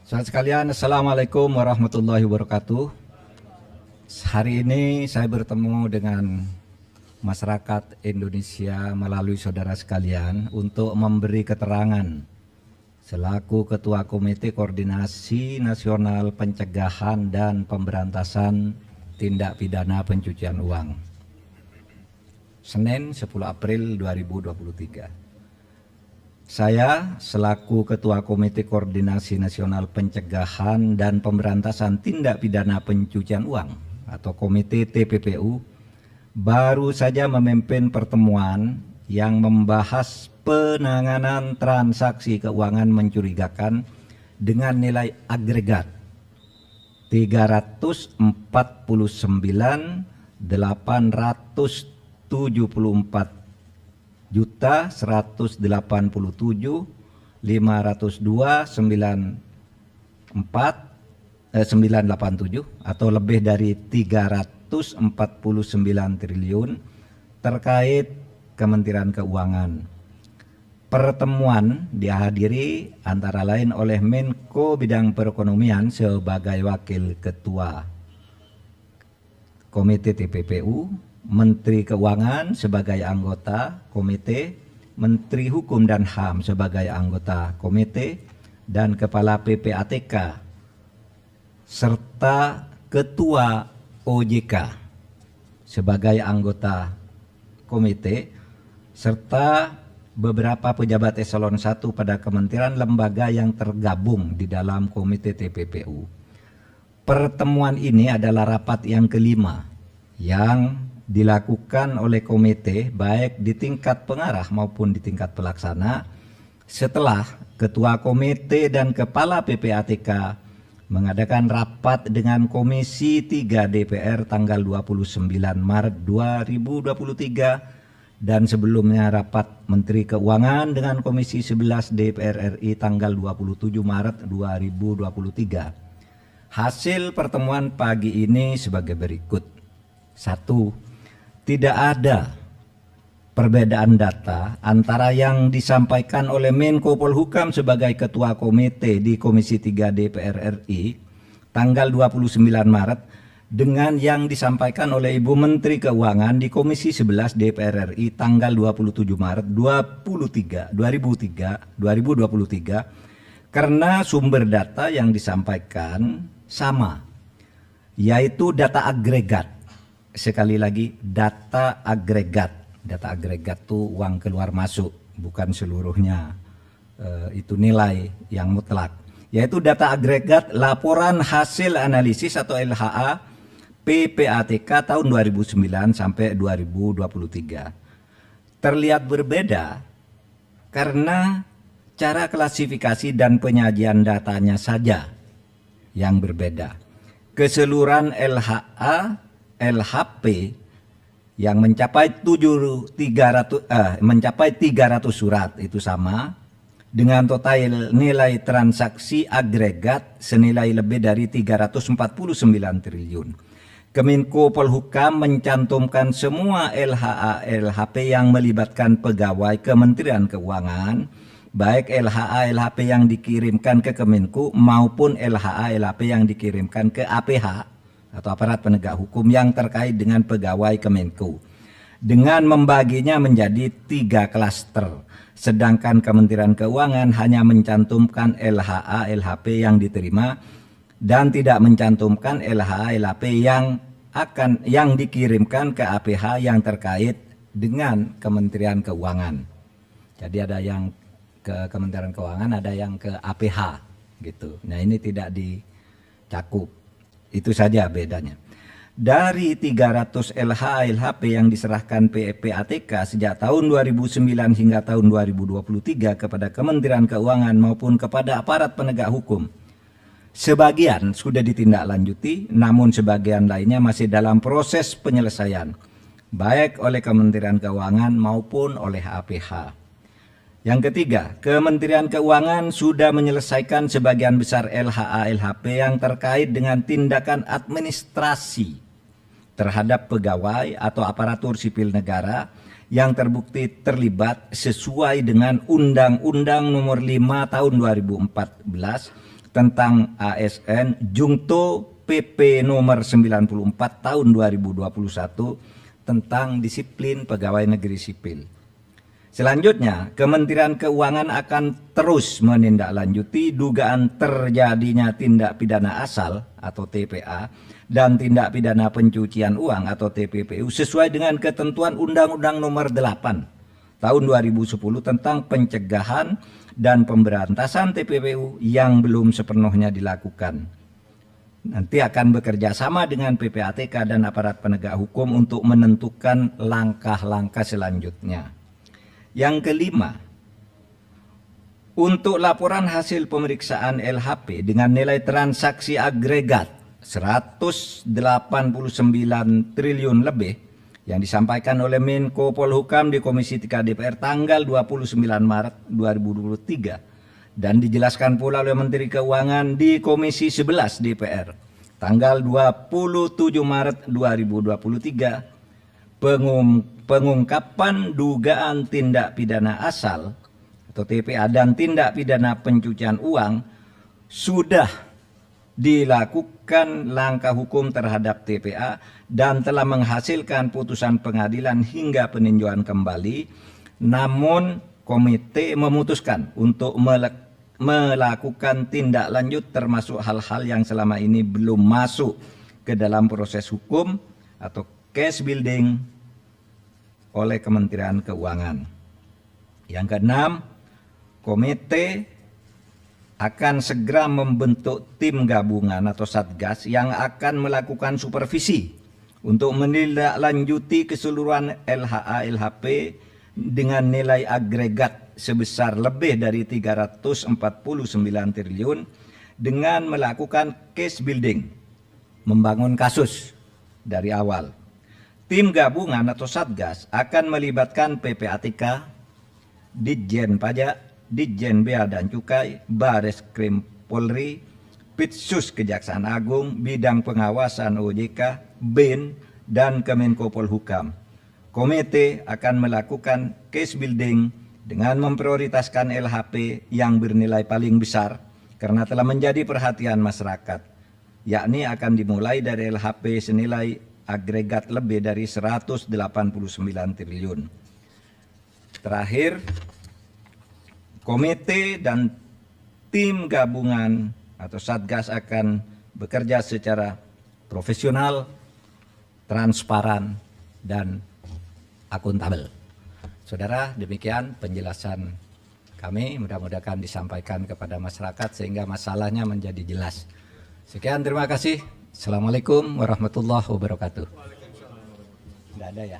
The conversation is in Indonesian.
Saudara sekalian, Assalamualaikum warahmatullahi wabarakatuh. Hari ini saya bertemu dengan masyarakat Indonesia melalui saudara sekalian untuk memberi keterangan selaku Ketua Komite Koordinasi Nasional Pencegahan dan Pemberantasan Tindak Pidana Pencucian Uang. Senin 10 April 2023. Saya selaku Ketua Komite Koordinasi Nasional Pencegahan dan Pemberantasan Tindak Pidana Pencucian Uang atau Komite TPPU baru saja memimpin pertemuan yang membahas penanganan transaksi keuangan mencurigakan dengan nilai agregat 349.874 juta 187.502.987 atau lebih dari 349 triliun terkait Kementerian Keuangan. Pertemuan dihadiri antara lain oleh Menko Bidang Perekonomian sebagai Wakil Ketua Komite TPPU, Menteri Keuangan sebagai anggota komite, Menteri Hukum dan HAM sebagai anggota komite, dan Kepala PPATK, serta Ketua OJK sebagai anggota komite, serta beberapa pejabat eselon 1 pada kementerian lembaga yang tergabung di dalam komite TPPU. Pertemuan ini adalah rapat yang kelima yang dilakukan oleh komite baik di tingkat pengarah maupun di tingkat pelaksana setelah Ketua Komite dan Kepala PPATK mengadakan rapat dengan Komisi 3 DPR tanggal 29 Maret 2023 dan sebelumnya rapat Menteri Keuangan dengan Komisi 11 DPR RI tanggal 27 Maret 2023. Hasil pertemuan pagi ini sebagai berikut. 1. Tidak ada perbedaan data antara yang disampaikan oleh Menko Polhukam sebagai Ketua Komite di Komisi 3 DPR RI tanggal 29 Maret dengan yang disampaikan oleh Ibu Menteri Keuangan di Komisi 11 DPR RI tanggal 27 Maret 2023 karena sumber data yang disampaikan sama, yaitu data agregat. Sekali lagi, data agregat. Data agregat itu uang keluar masuk, bukan seluruhnya itu nilai yang mutlak. Yaitu data agregat laporan hasil analisis atau LHA PPATK tahun 2009 sampai 2023. Terlihat berbeda karena cara klasifikasi dan penyajian datanya saja yang berbeda. Keseluruhan LHP yang mencapai 300 surat itu sama dengan total nilai transaksi agregat senilai lebih dari 349 triliun. Kemenko Polhukam mencantumkan semua LHA-LHP yang melibatkan pegawai Kementerian Keuangan, baik LHA-LHP yang dikirimkan ke Kemenko maupun LHA-LHP yang dikirimkan ke APH atau aparat penegak hukum yang terkait dengan pegawai Kemenko, dengan membaginya menjadi 3 klaster, sedangkan Kementerian Keuangan hanya mencantumkan LHA-LHP yang diterima dan tidak mencantumkan LHA-LHP yang dikirimkan ke APH yang terkait dengan Kementerian Keuangan. Jadi ada yang ke Kementerian Keuangan, ada yang ke APH gitu. Nah, ini tidak dicakup. Itu saja bedanya. Dari 300 LHA-LHP yang diserahkan PPATK sejak tahun 2009 hingga tahun 2023 kepada Kementerian Keuangan maupun kepada aparat penegak hukum, sebagian sudah ditindaklanjuti, namun sebagian lainnya masih dalam proses penyelesaian, baik oleh Kementerian Keuangan maupun oleh APH. Yang ketiga, Kementerian Keuangan sudah menyelesaikan sebagian besar LHA-LHP yang terkait dengan tindakan administrasi terhadap pegawai atau aparatur sipil negara yang terbukti terlibat sesuai dengan Undang-Undang Nomor 5 Tahun 2014 tentang ASN Jungto PP nomor 94 tahun 2021 tentang disiplin pegawai negeri sipil. Selanjutnya, Kementerian Keuangan akan terus menindaklanjuti dugaan terjadinya tindak pidana asal atau TPA dan tindak pidana pencucian uang atau TPPU sesuai dengan ketentuan Undang-Undang Nomor 8 tahun 2010 tentang pencegahan dan pemberantasan TPPU yang belum sepenuhnya dilakukan. Nanti akan bekerja sama dengan PPATK dan aparat penegak hukum untuk menentukan langkah-langkah selanjutnya. Yang kelima, untuk laporan hasil pemeriksaan LHP dengan nilai transaksi agregat 189 triliun lebih yang disampaikan oleh Menko Polhukam di Komisi 3 DPR tanggal 29 Maret 2023 dan dijelaskan pula oleh Menteri Keuangan di Komisi 11 DPR tanggal 27 Maret 2023, pengungkapan dugaan tindak pidana asal atau TPA dan tindak pidana pencucian uang sudah dilakukan langkah hukum terhadap TPA dan telah menghasilkan putusan pengadilan hingga peninjauan kembali. Namun komite memutuskan untuk melakukan tindak lanjut termasuk hal-hal yang selama ini belum masuk ke dalam proses hukum atau case building oleh Kementerian Keuangan. Yang keenam, komite akan segera membentuk tim gabungan atau satgas yang akan melakukan supervisi untuk menindaklanjuti keseluruhan LHA LHP dengan nilai agregat sebesar lebih dari 349 triliun dengan melakukan case building, membangun kasus dari awal. Tim gabungan atau satgas akan melibatkan PPATK, Ditjen Pajak, Ditjen Bea dan Cukai, Bareskrim Polri, Pitsus Kejaksaan Agung, Bidang Pengawasan OJK, BIN, dan Kemenko Polhukam. Komite akan melakukan case building dengan memprioritaskan LHP yang bernilai paling besar karena telah menjadi perhatian masyarakat, yakni akan dimulai dari LHP senilai agregat lebih dari 189 triliun. Terakhir, komite dan tim gabungan atau satgas akan bekerja secara profesional, transparan, dan akuntabel. Saudara, demikian penjelasan kami, mudah-mudahan disampaikan kepada masyarakat sehingga masalahnya menjadi jelas. Sekian, terima kasih. Assalamualaikum warahmatullahi wabarakatuh. Tidak ada ya?